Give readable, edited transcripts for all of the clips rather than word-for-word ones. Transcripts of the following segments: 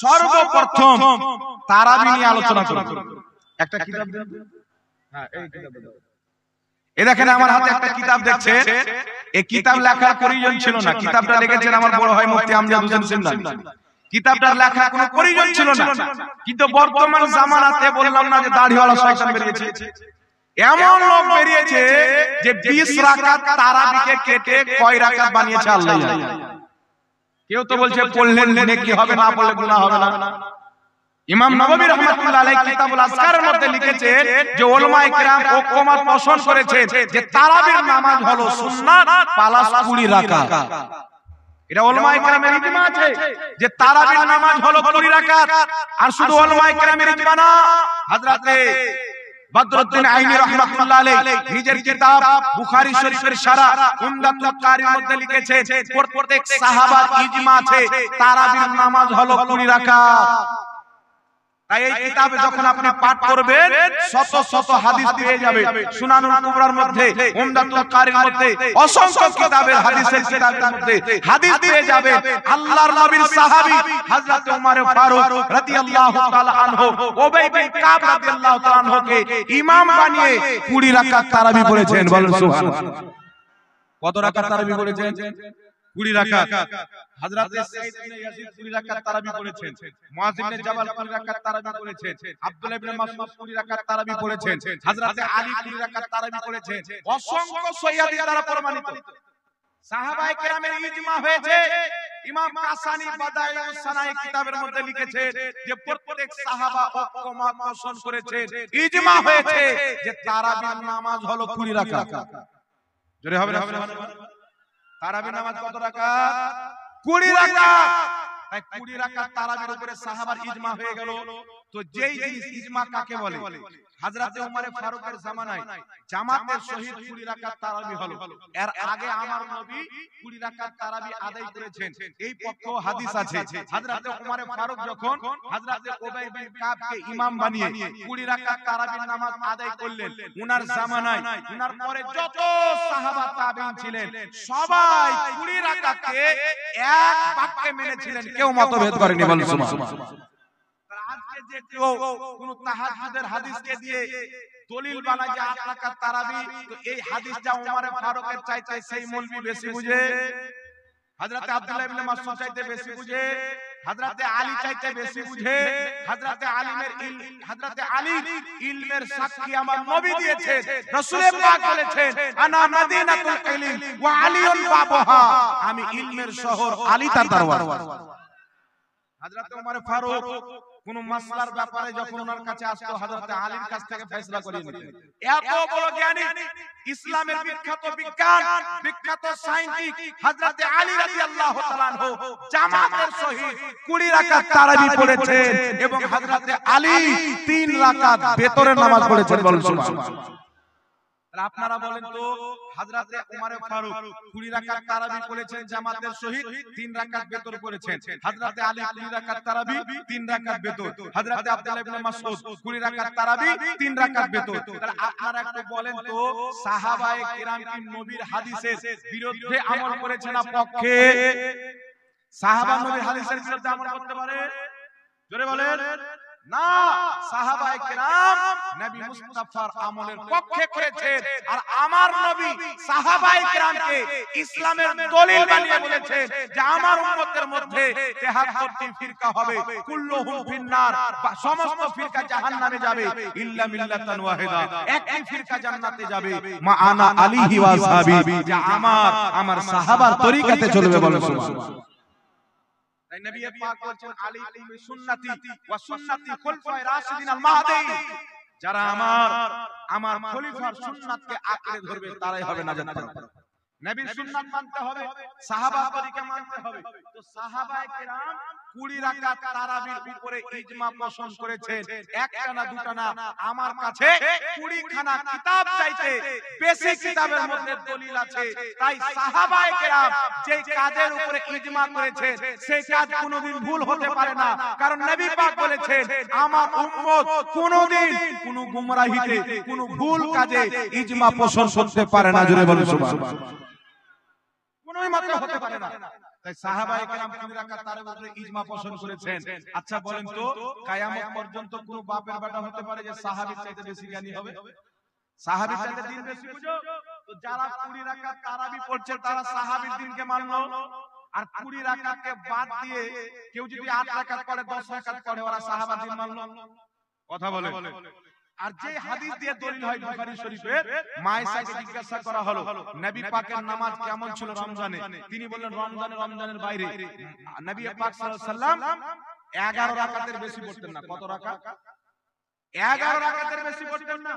সর্বপ্রথম তারাবি নিয়ে আলোচনা করব। একটা কিতাব দেন। হ্যাঁ, এই কিতাব দেন। এই দেখেন আমার হাতে একটা কিতাব দেখছেন। এই কিতাব লেখার প্রয়োজন ছিল না। কিতাবটা লিখেছেন আমার বড় ভাই মুফতি আমজাদ হোসেন সিন্নানি। কিতাবটার লেখার কোনো প্রয়োজন ছিল না, কিন্তু বর্তমান জামানাতে বললাম না যে দাড়িওয়ালা শয়তান বেরিয়েছে, এমন লোক বেরিয়েছে যে 20 রাকাত তারাবিকে কেটে কয় রাকাত বানিয়েছে আল্লাহ জানে। কেউ তো বলছে পড়লে নেকি হবে, না পড়লে গুনাহ হবে না। ইমাম নববী রাহমাতুল্লাহ আলাইহি কিতাবুল আজকারের মধ্যে লিখেছেন যে উলামায়ে কেরাম ঐকমত পোষণ করেছেন যে তারাবির নামাজ হলো সুন্নাত প্লাস 20 রাকাত। এটা উলামায়ে কেরামের ইজমা আছে যে তারাবির নামাজ হলো 20 রাকাত। আর শুধু উলামায়ে কেরামের ইজমা না, হযরতে বদরুদ্দিন আইনি রাহমাতুল্লাহ আলাইহি নিজের কিতাব বুখারী শরীফের শারহ উমদাতুল কারির মধ্যে লিখেছেন প্রত্যেক সাহাবার ইজমা আছে তারাবির নামাজ হলো 20 রাকাত। তাই এই কিতাবে যখন আপনি পাঠ করবেন শত শত হাদিস পেয়ে যাবেন। সুনানুল কুবরার মধ্যে, উমদাতুল কারির মধ্যে, অসংখ্য কিতাবের হাদিসের কিতাবের মধ্যে হাদিস পেয়ে যাবেন। আল্লাহর নবীর সাহাবী হযরত ওমর ফারুক রাদিয়াল্লাহু তাআলা আনহু উবাই বিন কাব রাদিয়াল্লাহু তাআলা আনহুকে ইমাম বানিয়ে 20 রাকাত তারাবি পড়েছেন। বলেন সুবহানাল্লাহ। কত রাকাত তারাবি পড়েছেন? 20 রাকাত। হযরত সাঈদ ইবনে ইয়াজিদ 20 রাকাত তারাবি পড়েছেন। মুআয ইবনে জাবাল 20 রাকাত তারাবি পড়েছেন। আব্দুল্লাহ ইবনে মাসউদ 20 রাকাত তারাবি পড়েছেন। হযরত আলী 20 রাকাত তারাবি পড়েছেন। অসংখ্য সহিহ দ্বারা প্রমাণিত। সাহাবায়ে কেরামের ইজমা হয়েছে। ইমাম কাসানি বাদাইউস সানাই কিতাবের মধ্যে লিখেছেন যে প্রত্যেক সাহাবা ঐকমত পোষণ করেছেন, ইজমা হয়েছে যে তারাবির নামাজ হলো 20 রাকাত। জোরে হবে না? তারাবির নামাজ কত রাকাত? 20 রাকাত। তাই 20 রাকাত তারাবির উপরে সাহাবার ইজমা হয়ে গেল। তো যেই জিনিস ইজমা কাকে বলে? হযরত ওমর ফারুকের জামানায় জামাতের সহিত 20 রাকাত তারাবি হলো। এর আগে আমার নবী 20 রাকাত তারাবি আদায় করেছেন, এই পক্ষেও হাদিস আছে। হযরত ওমর ফারুক যখন হযরত উবাই বিন কাবকে ইমাম বানিয়ে 20 রাকাত তারাবির নামাজ আদায় করলেন, উনার জামানায় উনার পরে যত সাহাবা তাবেঈন ছিলেন সবাই 20 রাকাতকে এক বাক্যে মেনেছিলেন, কেউ মতভেদ করেনি। বলেন সুবহানাল্লাহ। আজকে যে কেউ কোন তাহাজ্জুদের হাদিসকে দিয়ে দলিল বানায় যে 8 রাকাত তারাবি, তো এই হাদিসটা ওমর ফারুকের চাইতে সেই মৌলভী বেশি বুঝে, হযরত আব্দুল্লাহ ইবনে মাসউদ চাইতে বেশি বুঝে, হযরত আলী চাইতে বেশি বুঝে। হযরত আলী ইলমের সাক্ষী আমার নবী দিয়েছেন। রাসূল পাক বলেছেন আনা মদিনাতুল ইলম ওয়া আলিয়ুন বাবুহা, আমি ইলমের শহর, আলী তার দরওয়াজা। হযরত ওমর ফারুক কোন মাসলার ব্যাপারে যখন ওনার কাছে আসতো, হযরত আলীর কাছ থেকে ফয়সালা করিয়ে নিতেন। এত বড় জ্ঞানী, ইসলামের বিখ্যাত বিজ্ঞান, বিখ্যাত সায়েন্টিস্ট হযরত আলী রাদিয়াল্লাহু তাআলা আনহু জামাতের সহিত 20 রাকাত তারাবি পড়েছেন এবং হযরত আলী 3 রাকাত বেতরের নামাজ পড়েছেন। বলেন সুবহানাল্লাহ। আপনারা বলেন তো, হযরত ওমর ফারুক 20 রাকাত তারাবি পড়েছেন জামাতের সহিত, 3 রাকাত বেতর পড়েছেন। হযরত আলী 20 রাকাত তারাবি, 3 রাকাত বেতর। হযরত আব্দুল্লাহ ইবনে মাসউদ 20 রাকাত তারাবি, 3 রাকাত বেতর। তাহলে আপনারা একটু বলেন তো, সাহাবায়ে কেরাম কি নবীর হাদিসের বিরুদ্ধে আমল করেছে না পক্ষে? সাহাবা নবীর হাদিসের বিরুদ্ধে আমল করতে পারে? জোরে বলেন না। সাহাবায়ে কেরাম নবী মুস্তাফার আমলের পক্ষে করেছেন। আর আমার নবী সাহাবায়ে কেরামকে ইসলামের দলিল বানিয়ে বলেছেন যে আমার উম্মতের মধ্যে 73টি ফিরকা হবে, কুল্লুহুম ফিন্নার, সমস্ত ফিরকা জাহান্নামে যাবে ইল্লা মিল্লাতান ওয়াহিদা, একটি ফিরকা জান্নাতে যাবে, মা আনা আলিহি ওয়া আসহাবি, যে আমার সাহাবার তরিকাতে চলবে। বলেন সুবহানাল্লাহ। তাই নবী পাক বলেছেন আলাইকুম বিসুন্নতি ওয়া সুন্নাতি খুলফায়ে রাশিদিন আল মাহদী, যারা আমার খলিফার সুন্নাতকে আঁকড়ে ধরবে তারাই হবে নাজাত পাবে। নবীর সুন্নাত মানতে হবে, সাহাবার তরিকা মানতে হবে। তো সাহাবায়ে কেরাম 20 রাকাত তারাবির উপরে ইজমা পোষণ করেছেন। একটা না দুটা না, আমার কাছে 20 খানা কিতাব চাইতে বেশি কিতাবের মধ্যে দলিল আছে। তাই সাহাবায়ে কেরাম যে কাজের উপরে ইজমা করেছেন সেই কাজ কোনোদিন ভুল হতে পারে না, কারণ নবী পাক বলেছেন আমার উম্মত কোনোদিন কোনো গুমরাহিতে, কোনো ভুল কাজে ইজমা পোষণ করতে পারে না। জোরে বলুন সুবহানাল্লাহ। কোনোই মতে হতে পারে না। তাই সাহাবায়ে কেরাম 2 রাকাত তারাবির উপরে ইজমা পোষণ করেছেন। আচ্ছা বলেন তো কিয়ামত পর্যন্ত কোন বাপের বেটা হতে পারে যে সাহাবীর চাইতে বেশি জ্ঞানী হবে? সাহাবীর চাইতে দিন বেশি বুঝো? তো যারা 20 রাকাত তারাবি পড়ছে তারা সাহাবীর দিনকে মানলো, আর 20 রাকাতকে বাদ দিয়ে কেউ যদি 8 রাকাত পড়ে 10 রাকাত পড়ে ওরা সাহাবার দিন মানলো? কথা বলে। আর যে হাদিস দিয়ে দলিল হয় বুখারী শরীফের, মায়েশাকে জিজ্ঞাসা করা হলো নবী পাকের নামাজ কেমন ছিল রমজানে, তিনি বললেন রমজানের বাইরে নবী পাক সাল্লাল্লাহু আলাইহি সাল্লাম 11 রাকাতের বেশি পড়তেন না। কত রাকাত? 11 রাকাতের বেশি পড়তেন না।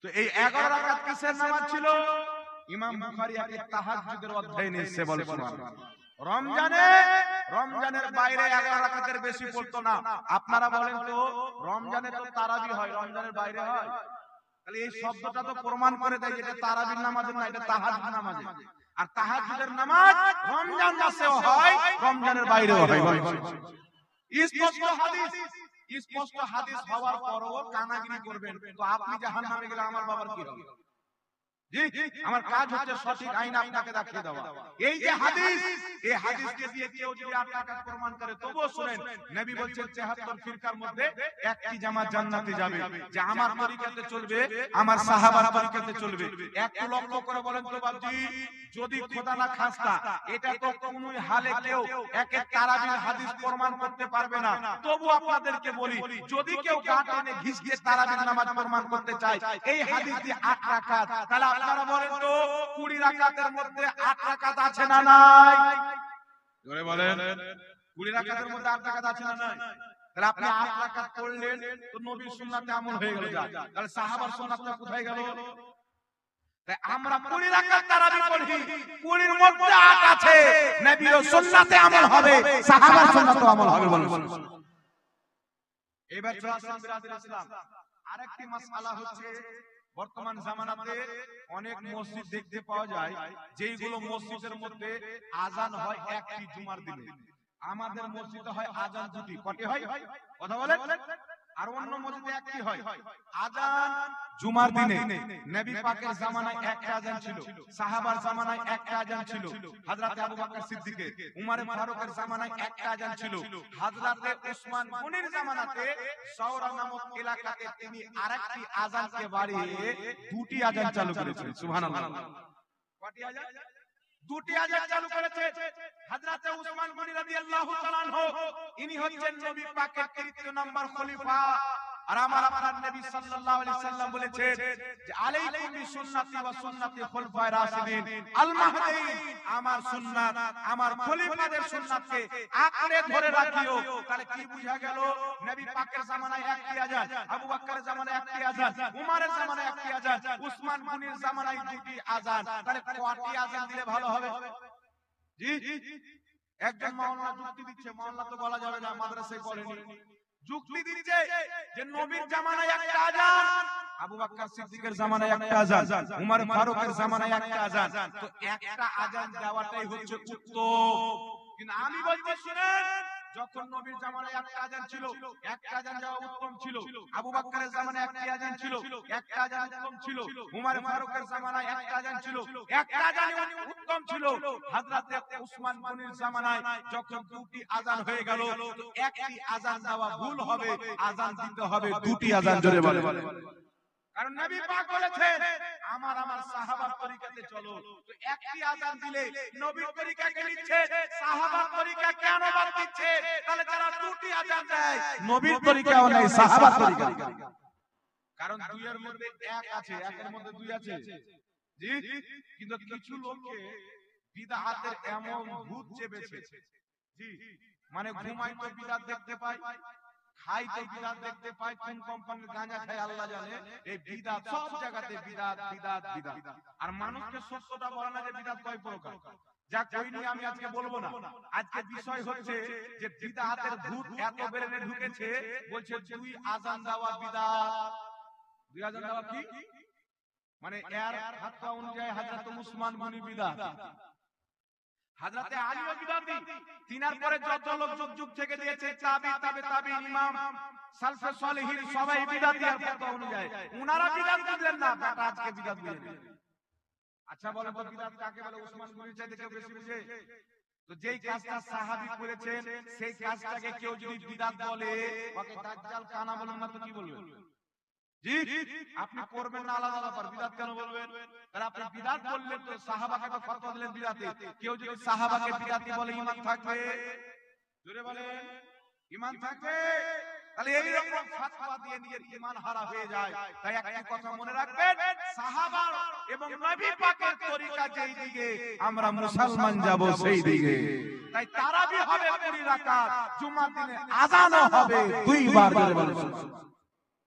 তো এই 11 রাকাত কিসের নামাজ ছিল? ইমাম বুখারী এক তাহাজ্জুদের অধ্যায় নিয়েছে, বলে সুবহানাল্লাহ। রমজানের বাইরে 11 রাকাতের বেশি পড়তো না। আপনারা বলেন তো রমজানে তো তারাবি হয়, রমজানের বাইরে হয়? তাহলে এই শব্দটা তো প্রমাণ করে দেয় যে এটা তারাবির নামাজ না, এটা তাহাজ্জুদ নামাজ। আর তাহাজ্জুদের নামাজ রমজান মাসেও হয়, রমজানের বাইরেও হয়। স্পষ্ট হাদিস হওয়ার পরও কানাগিরি করবেন তো আপনি জাহান্নামে গেলে আমার বাবার কি হবে? জি, আমার কাজ হচ্ছে সঠিক আইন আপনাকে দেখিয়ে দেওয়া। এই যে হাদিস, এই হাদিসকে দিয়ে কেউ যদি 8 রাকাত প্রমাণ করে তবুও শুনেন, নবী বলেছেন ৭৬ ফিরকার মধ্যে একটি জামাত জান্নাতে যাবে, যে আমার তরিকাতে চলবে, আমার সাহাবার তরিকাতে চলবে। একটু লক্ষ্য করে বলেন তো বাবজি, যদি খোদা না খাস্তা এটা তো কোন হালে কেউ এক তারাবির হাদিস প্রমাণ করতে পারবে না, তবু আপনাদেরকে বলি যদি কেউ গা টেনে ঘিসকে তারাবির নামাজ প্রমাণ করতে চায় এই হাদিস দিয়ে 8 রাকাত, তাহলে আপনারা বলেন তো 20 রাকাতের মধ্যে 8 রাকাত আছে না নাই? জোরে বলেন, 20 রাকাতের মধ্যে 8 রাকাত আছে না নাই? তাহলে আপনি 8 রাকাত পড়লেন তো নবীর সুন্নাতে আমল হয়ে গেল। তাহলে সাহাবার সুন্নাতটা কোথায় গেল? তাই আমরা 20 রাকাত তারাবি পড়ি, 20 এর মধ্যে 8 আছে, নবীর সুন্নাতে আমল হবে, সাহাবার সুন্নাতে আমল হবে। বলুন এবার চলুন বিরাদর ইসলাম, আরেকটি মাসআলা হচ্ছে বর্তমান জামানাতে অনেক মসজিদ দেখতে পাওয়া যায় যেইগুলো মসজিদের মধ্যে আজান হয় একটি জুমার দিনে। আমাদের মসজিদে হয় আজান দুটি। কটি হয়? কথা বলেন। আর অন্য মসজিদে একটি হয় আজান জুমার দিনে। নবী পাকের জামানায় একটা আজান ছিল, সাহাবার জামানায় একটা আজান ছিল, হযরত আবু বকর সিদ্দিকের, উমর ফারুকের জামানায় একটা আজান ছিল, হযরত উসমান গনির জামানাতে সওরা নামক এলাকাতে তিনি আরেকটি আজানকে বাড়িয়ে দুটি আজান চালু করেছেন। সুবহানাল্লাহ। কটি আজান? দুটি আজান চালু করেছে। হযরত উসমান গনি রাদিয়াল্লাহু তাআলা আনহু ইনি হচ্ছেন নবী পাকের তৃতীয় নাম্বার খলিফা। আর আমার আপনার নবী সাল্লাল্লাহু আলাইহি সাল্লাম বলেছেন যে আলাইকুম বিসুন্নতি ওয়া সুন্নতি খুলফায়ে রাশিদিন আল মাহদিয়িন, আমার সুন্নাত আমার খলিফাদের সুন্নাতকে আঁকড়ে ধরে রাখিও। তাহলে কি বুঝা গেল? নবী পাকের জামানায় একটি আজান, আবু বকরের জামানায় একটি আজান, উমরের জামানায় একটি আজান, উসমান গনির জামানায় দুটি আজান। তাহলে কয়টি আজান দিলে ভালো হবে? জি, একজন মাওলানা যুক্তি দিচ্ছে, মাওলানা তো বলা যাবে না, মাদ্রাসায় পড়েনি, যুক্তি দিচ্ছে যে নবীর জামানায় একটা আজান, আবু বকর সিদ্দিকের জামানায় একটা আজান, উমর ফারুকের জামানায় একটা আজান, তো একটা আজান দেওয়াটাই হচ্ছে উত্তম। কিন্তু আমি বলছি শুনেন, যখন নবীর জামানায় একটা আজান ছিল, একটা আজান দেওয়া উত্তম ছিল। আবু বকরের জামানায় একটা আজান ছিল, একটা আজান উত্তম ছিল। উমর ফারুকের জামানায় একটা আজান ছিল, একটা আজান উত্তম ছিল। হযরত উসমান গনির জামানায় যখন দুটি আজান হয়ে গেল, তো একটি আজান দেওয়া ভুল হবে, আজান দিতে হবে দুটি আজান। জোরে বলে, কারণ নবী পাক বলেছেন আমার সাহাবার তরিকাতে চলো। তো একটি আজান দিলে নবীর তরিকাকে নিচ্ছে, সাহাবার তরিকা কেন বাদ দিচ্ছে? তাহলে যারা দুটি আজান দেয় নবীর তরিকাও নাই, সাহাবার তরিকা। কারণ দুইয়ের মধ্যে এক আছে, একের মধ্যে দুই আছে। জি, কিন্তু কিছু লোককে বিদআতের এমন ভূত চেপেছে, জি, মানে ঘুমাই তো বিদআত দেখতে পায়, খাই তো বিদআত দেখতে পায়, কোন কোম্পানির গাঁজা খায় আল্লাহ জানে। এই বিদআত সব জায়গাতে বিদআত বিদআত বিদআত। আর মানুষকে সত্যটা বলে না যে বিদআত কয় প্রকার। যা কইনি আমি আজকে বলবো না। আজকে বিষয় হচ্ছে যে বিদআতের ভূত এত বেরেনে ঢুকেছে, বলছে দুই আজান দেওয়া বিদআত। দুই আজান দেওয়া কি মানে এর হাতটা অনুযায়ী হযরত উসমান গনি বিদআত, হযরতে আলী বিদআতি, তিনার পরে যত লোক যুগ যুগ থেকে দিয়েছে তাবি তাবে তাবি ইমাম সালফে সালেহিন সবাই বিদআতি। আর কথা অনুযায়ী উনারা বিদআত বুঝলেন না, বাট আজকে বিদআত বুঝলেন। আচ্ছা বলেন তো বিদআত কাকে বলে? উসমান গনির চাইতে কেউ বেশি বুঝে? তো যেই কাজটা সাহাবী করেছেন সেই কাজটাকে কেউ যদি বিদআত বলে, ওকে দাজ্জাল কানা বলেন না তো কি বলবেন? জি, আপনি করবেন না আলাদা ব্যাপার, বিদআত কেন বলবেন? তাহলে আপনি বিদআত বললেন তো সাহাবাকে তো ফতোয়া দিলেন বিদআতে। কেউ যদি সাহাবাকে বিদআতি বলে ঈমান থাকবে? জোরে বলেন, ঈমান থাকবে? তাহলে এই রকম ফতোয়া দিয়ে নিজের ঈমান হারা হয়ে যায়। তাই একটা কথা মনে রাখবেন, সাহাবা এবং নবী পাকের তরিকা যেই দিকে, আমরা মুসলমান যাব সেই দিকে। তাই তারাবি হবে 20 রাকাত, জুমার দিনে আযানও হবে 2 বার। জোরে বলেন।